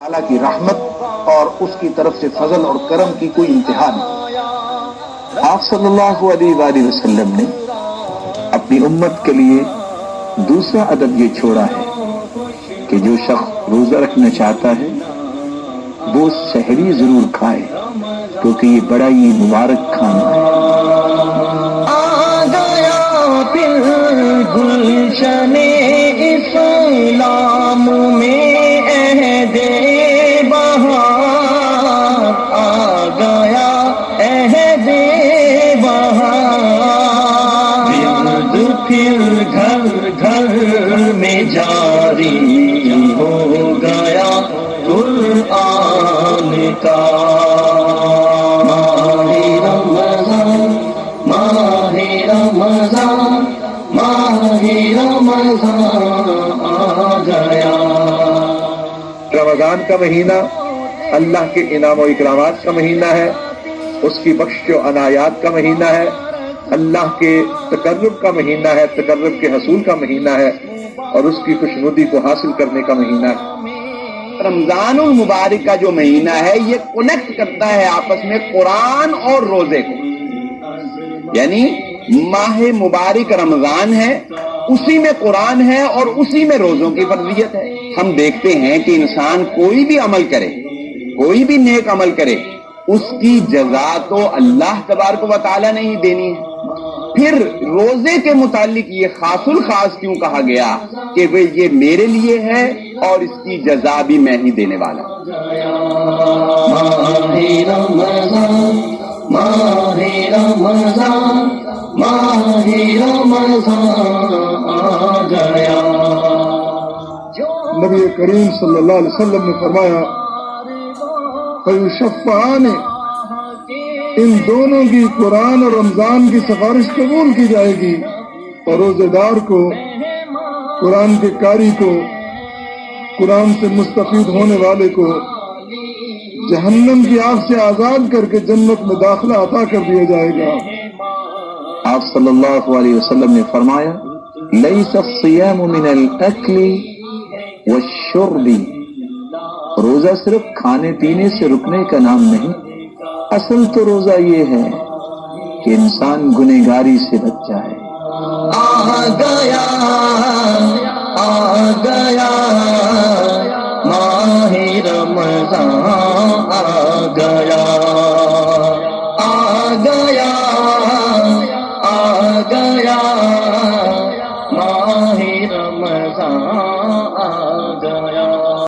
تعالیٰ کی رحمت اور اس کی طرف سے فضل اور کرم کی کوئی انتہا نہیں۔ آپ صلی اللہ علیہ وآلہ وسلم نے اپنی امت کے لیے دوسرا ادب یہ چھوڑا ہے کہ جو شخص روزہ رکھنا چاہتا ہے وہ سحری ضرور کھائے، کیونکہ یہ بڑا ہی مبارک کھانا ہے۔ آ گیا پھر گلشن اسلام میں عہد بہار، آ گیا عہد بہار، پھر گھر گھر میں جاری ہو گیا قرآن کا۔ ماہ رمضان ماہ رمضان ماہ رمضان آ گیا۔ رمضان کا مہینہ اللہ کے انعام و اکرامات کا مہینہ ہے، اس کی بخش و عنایات کا مہینہ ہے، اللہ کے تقرب کا مہینہ ہے، تقرب کے حصول کا مہینہ ہے، اور اس کی خوشنودی کو حاصل کرنے کا مہینہ ہے۔ رمضان المبارک کا جو مہینہ ہے یہ کنیکٹ کرتا ہے آپس میں قرآن اور روزے کو، یعنی ماہ مبارک رمضان ہے، اسی میں قرآن ہے اور اسی میں روزوں کی فرضیت ہے۔ ہم دیکھتے ہیں کہ انسان کوئی بھی عمل کرے، کوئی بھی نیک عمل کرے، اس کی جزا تو اللہ تبارک و تعالیٰ نے ہی دینی ہے۔ پھر روزے کے متعلق یہ خاص الخاص کیوں کہا گیا کہ وہ یہ میرے لیے ہے اور اس کی جزا بھی میں ہی دینے والا ہوں۔ ماہ رمضان ماہ رمضان ماہ رمضان آ گیا۔ نبی کریم صلی اللہ علیہ وسلم نے فرمایا فیشفعان، ان دونوں کی قرآن اور رمضان کی سفارش قبول کی جائے گی، اور روزے دار کو، قرآن کے قاری کو، قرآن سے مستفید ہونے والے کو جہنم کی آگ سے آزاد کر کے جنت میں داخلہ عطا کر دیا جائے گا۔ آپ صلی اللہ علیہ وسلم نے فرمایا لیس الصیام من الاکل والشرب، روزہ صرف کھانے پینے سے رکنے کا نام نہیں، اصل تو روزہ یہ ہے کہ انسان گنہگاری سے بچ جائے۔ آ گیا ماہ رمضان